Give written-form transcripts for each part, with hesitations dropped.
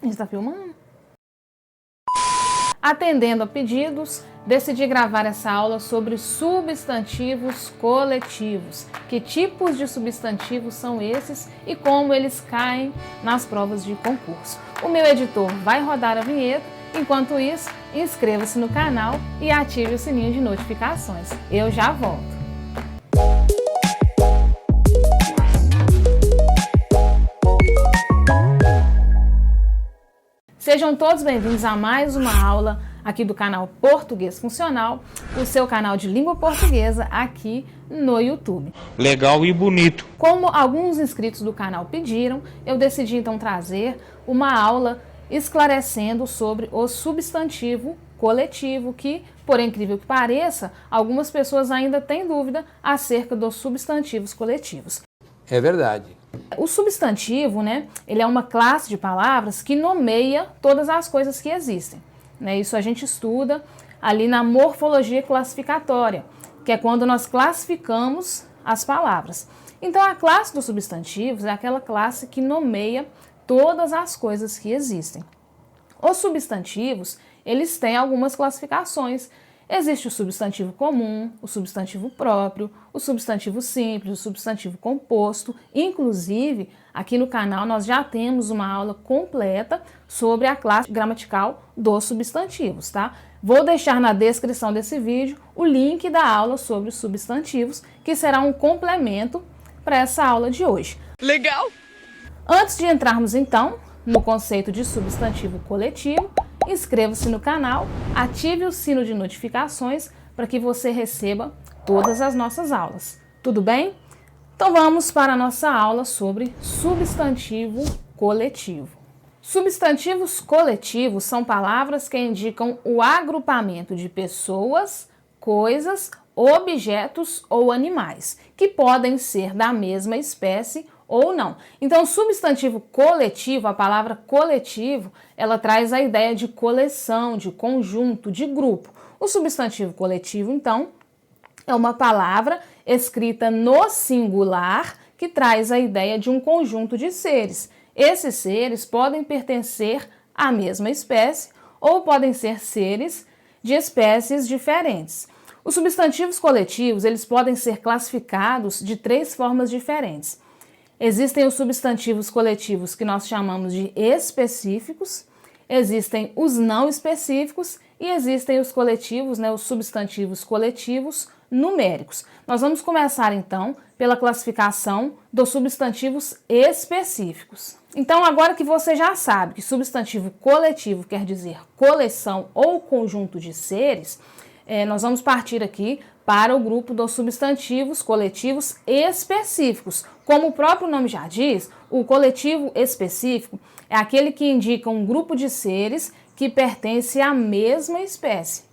A gente está filmando? Atendendo a pedidos, decidi gravar essa aula sobre substantivos coletivos. Que tipos de substantivos são esses e como eles caem nas provas de concurso. O meu editor vai rodar a vinheta, enquanto isso, inscreva-se no canal e ative o sininho de notificações. Eu já volto. Sejam todos bem-vindos a mais uma aula aqui do canal Português Funcional, o seu canal de língua portuguesa aqui no YouTube. Legal e bonito. Como alguns inscritos do canal pediram, eu decidi então trazer uma aula esclarecendo sobre o substantivo coletivo, que, por incrível que pareça, algumas pessoas ainda têm dúvida acerca dos substantivos coletivos. É verdade. O substantivo, ele é uma classe de palavras que nomeia todas as coisas que existem. Isso a gente estuda ali na morfologia classificatória, que é quando nós classificamos as palavras. Então, a classe dos substantivos é aquela classe que nomeia todas as coisas que existem. Os substantivos, eles têm algumas classificações. Existe o substantivo comum, o substantivo próprio, o substantivo simples, o substantivo composto. Inclusive, aqui no canal nós já temos uma aula completa sobre a classe gramatical dos substantivos, tá? Vou deixar na descrição desse vídeo o link da aula sobre os substantivos, que será um complemento para essa aula de hoje. Legal! Antes de entrarmos então no conceito de substantivo coletivo, inscreva-se no canal, ative o sino de notificações para que você receba todas as nossas aulas. Tudo bem? Então vamos para a nossa aula sobre substantivo coletivo. Substantivos coletivos são palavras que indicam o agrupamento de pessoas, coisas, objetos ou animais, que podem ser da mesma espécie ou não. Então, substantivo coletivo, a palavra coletivo, ela traz a ideia de coleção, de conjunto, de grupo. O substantivo coletivo, então, é uma palavra escrita no singular que traz a ideia de um conjunto de seres. Esses seres podem pertencer à mesma espécie ou podem ser seres de espécies diferentes. Os substantivos coletivos, eles podem ser classificados de 3 formas diferentes. Existem os substantivos coletivos que nós chamamos de específicos, existem os não específicos e existem os coletivos, os substantivos coletivos numéricos. Nós vamos começar então pela classificação dos substantivos específicos. Então, agora que você já sabe que substantivo coletivo quer dizer coleção ou conjunto de seres, nós vamos partir aqui para o grupo dos substantivos coletivos específicos. Como o próprio nome já diz, o coletivo específico é aquele que indica um grupo de seres que pertence à mesma espécie.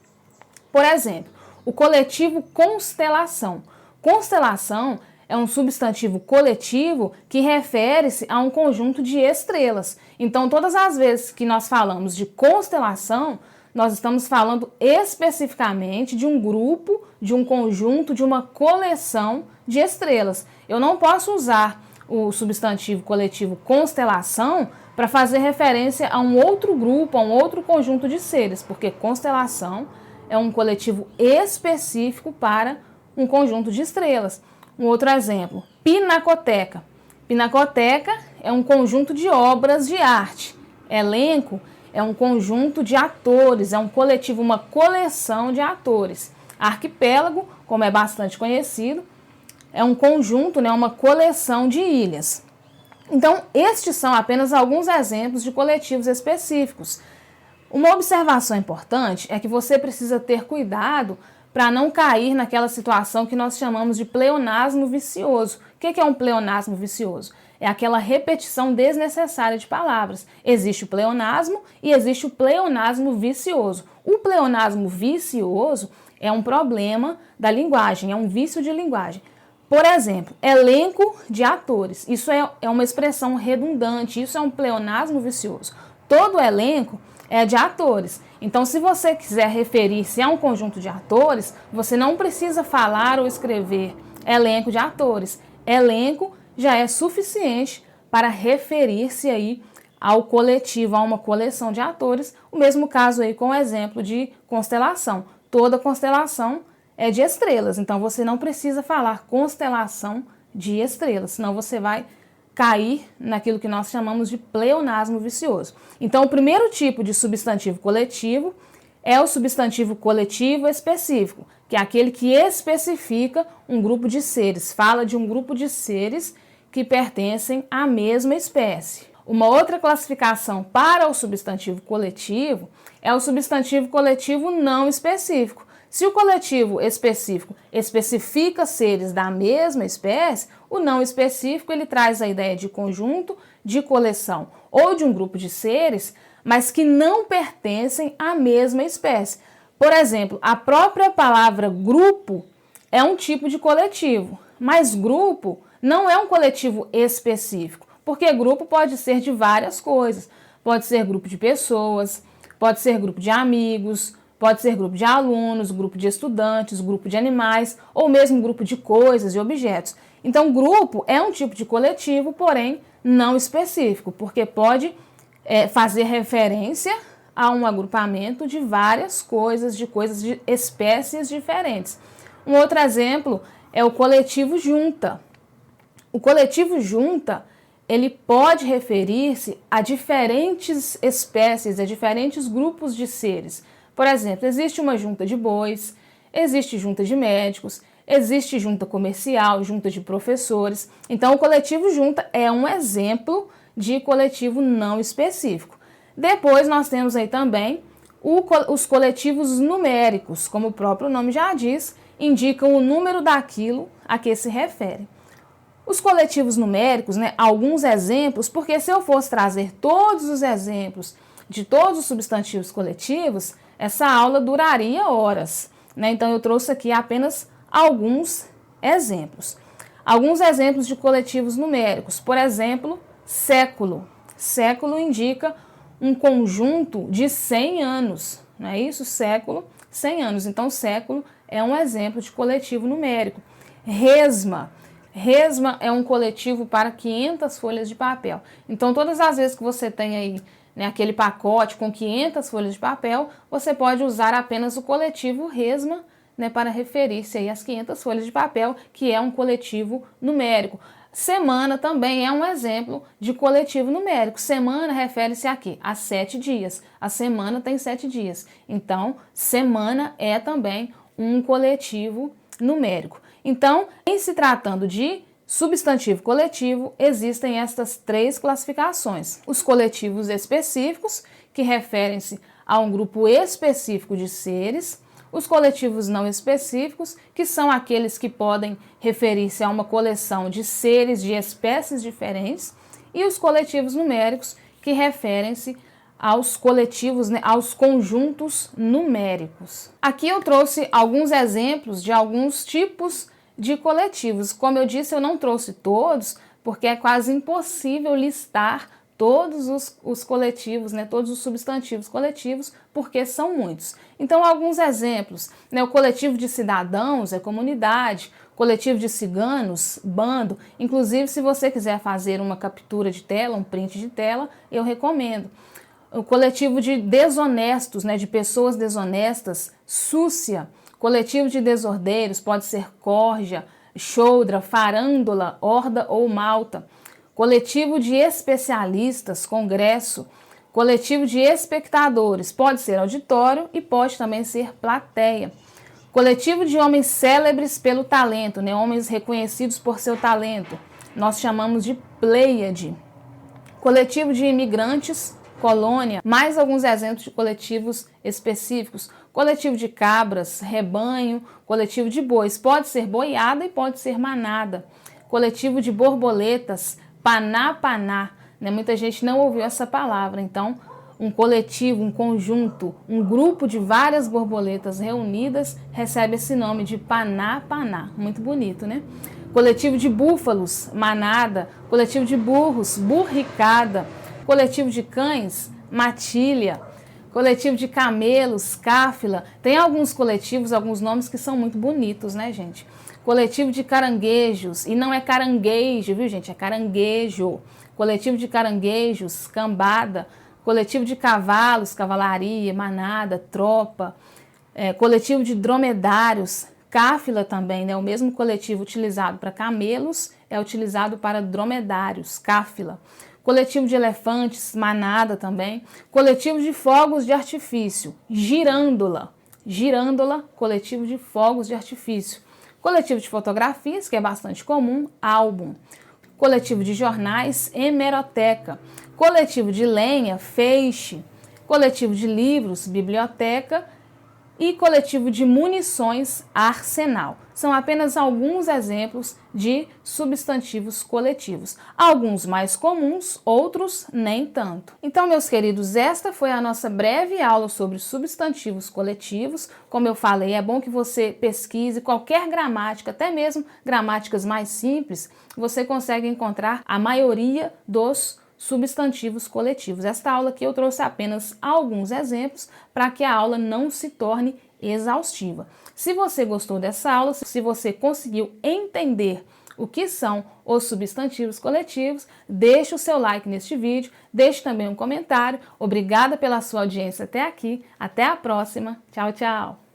Por exemplo, o coletivo constelação. Constelação é um substantivo coletivo que refere-se a um conjunto de estrelas. Então, todas as vezes que nós falamos de constelação, nós estamos falando especificamente de um grupo, de um conjunto, de uma coleção de estrelas. Eu não posso usar o substantivo coletivo constelação para fazer referência a um outro grupo, a um outro conjunto de seres, porque constelação é um coletivo específico para um conjunto de estrelas. Um outro exemplo, pinacoteca. Pinacoteca é um conjunto de obras de arte. Elenco é um conjunto de atores, é um coletivo, uma coleção de atores. Arquipélago, como é bastante conhecido, é um conjunto, uma coleção de ilhas. Então, estes são apenas alguns exemplos de coletivos específicos. Uma observação importante é que você precisa ter cuidado para não cair naquela situação que nós chamamos de pleonasmo vicioso. O que é um pleonasmo vicioso? É aquela repetição desnecessária de palavras. Existe o pleonasmo e existe o pleonasmo vicioso. O pleonasmo vicioso é um problema da linguagem, é um vício de linguagem. Por exemplo, elenco de atores. Isso é uma expressão redundante, isso é um pleonasmo vicioso. Todo elenco é de atores. Então, se você quiser referir-se a um conjunto de atores, você não precisa falar ou escrever elenco de atores. Elenco já é suficiente para referir-se aí ao coletivo, a uma coleção de atores. O mesmo caso aí com o exemplo de constelação. Toda constelação é de estrelas, então você não precisa falar constelação de estrelas, senão você vai cair naquilo que nós chamamos de pleonasmo vicioso. Então, o primeiro tipo de substantivo coletivo é o substantivo coletivo específico, que é aquele que especifica um grupo de seres, fala de um grupo de seres que pertencem à mesma espécie. Uma outra classificação para o substantivo coletivo é o substantivo coletivo não específico. Se o coletivo específico especifica seres da mesma espécie, o não específico ele traz a ideia de conjunto, de coleção ou de um grupo de seres, mas que não pertencem à mesma espécie. Por exemplo, a própria palavra grupo é um tipo de coletivo, mas grupo não é um coletivo específico, porque grupo pode ser de várias coisas. Pode ser grupo de pessoas, pode ser grupo de amigos, pode ser grupo de alunos, grupo de estudantes, grupo de animais ou mesmo grupo de coisas e objetos. Então, grupo é um tipo de coletivo, porém não específico, porque pode fazer referência a um agrupamento de várias coisas, de espécies diferentes. Um outro exemplo é o coletivo junta. O coletivo junta, ele pode referir-se a diferentes espécies, a diferentes grupos de seres. Por exemplo, existe uma junta de bois, existe junta de médicos, existe junta comercial, junta de professores. Então, o coletivo junta é um exemplo de coletivo não específico. Depois, nós temos aí também os coletivos numéricos, como o próprio nome já diz, indicam o número daquilo a que se refere. Os coletivos numéricos, alguns exemplos, porque se eu fosse trazer todos os exemplos de todos os substantivos coletivos, essa aula duraria horas, Então, eu trouxe aqui apenas alguns exemplos. Alguns exemplos de coletivos numéricos. Por exemplo, século. Século indica um conjunto de 100 anos, não é isso? Século, 100 anos. Então, século é um exemplo de coletivo numérico. Resma. Resma é um coletivo para 500 folhas de papel. Então, todas as vezes que você tem aí aquele pacote com 500 folhas de papel, você pode usar apenas o coletivo resma para referir-se aí às 500 folhas de papel, que é um coletivo numérico. Semana também é um exemplo de coletivo numérico. Semana refere-se a quê? A 7 dias. A semana tem 7 dias. Então, semana é também um coletivo numérico. Então, em se tratando de substantivo coletivo, existem estas 3 classificações. Os coletivos específicos, que referem-se a um grupo específico de seres. Os coletivos não específicos, que são aqueles que podem referir-se a uma coleção de seres de espécies diferentes. E os coletivos numéricos, que referem-se aos coletivos, aos conjuntos numéricos. Aqui eu trouxe alguns exemplos de alguns tipos de coletivos. Como eu disse, eu não trouxe todos, porque é quase impossível listar todos os coletivos, todos os substantivos coletivos, porque são muitos. Então, alguns exemplos, o coletivo de cidadãos é comunidade, coletivo de ciganos, bando. Inclusive, se você quiser fazer uma captura de tela, um print de tela, eu recomendo. O coletivo de desonestos, de pessoas desonestas, súcia. Coletivo de desordeiros pode ser corja, choudra, farândola, horda ou malta. Coletivo de especialistas, congresso. Coletivo de espectadores, pode ser auditório e pode também ser plateia. Coletivo de homens célebres pelo talento, homens reconhecidos por seu talento. Nós chamamos de pleiade. Coletivo de imigrantes, colônia. Mais alguns exemplos de coletivos específicos. Coletivo de cabras, rebanho. Coletivo de bois, pode ser boiada e pode ser manada. Coletivo de borboletas, paná-paná. Muita gente não ouviu essa palavra, então um coletivo, um conjunto, um grupo de várias borboletas reunidas recebe esse nome de paná-paná. Muito bonito, Coletivo de búfalos, manada. Coletivo de burros, burricada. Coletivo de cães, matilha. Coletivo de camelos, cáfila. Tem alguns coletivos, alguns nomes que são muito bonitos, gente? coletivo de caranguejos, e não é caranguejo, viu gente, é caranguejo, coletivo de caranguejos, cambada, coletivo de cavalos, cavalaria, manada, tropa, coletivo de dromedários, cáfila também, né? O mesmo coletivo utilizado para camelos é utilizado para dromedários, cáfila. Coletivo de elefantes, manada também. Coletivo de fogos de artifício, girândola. Girândola, coletivo de fogos de artifício. Coletivo de fotografias, que é bastante comum, álbum. Coletivo de jornais, hemeroteca. Coletivo de lenha, feixe. Coletivo de livros, biblioteca. E coletivo de munições, arsenal. São apenas alguns exemplos de substantivos coletivos. Alguns mais comuns, outros nem tanto. Então, meus queridos, esta foi a nossa breve aula sobre substantivos coletivos. Como eu falei, é bom que você pesquise qualquer gramática, até mesmo gramáticas mais simples, você consegue encontrar a maioria dos substantivos coletivos. Esta aula aqui eu trouxe apenas alguns exemplos para que a aula não se torne exaustiva. Se você gostou dessa aula, se você conseguiu entender o que são os substantivos coletivos, deixe o seu like neste vídeo, deixe também um comentário. Obrigada pela sua audiência até aqui. Até a próxima. Tchau, tchau.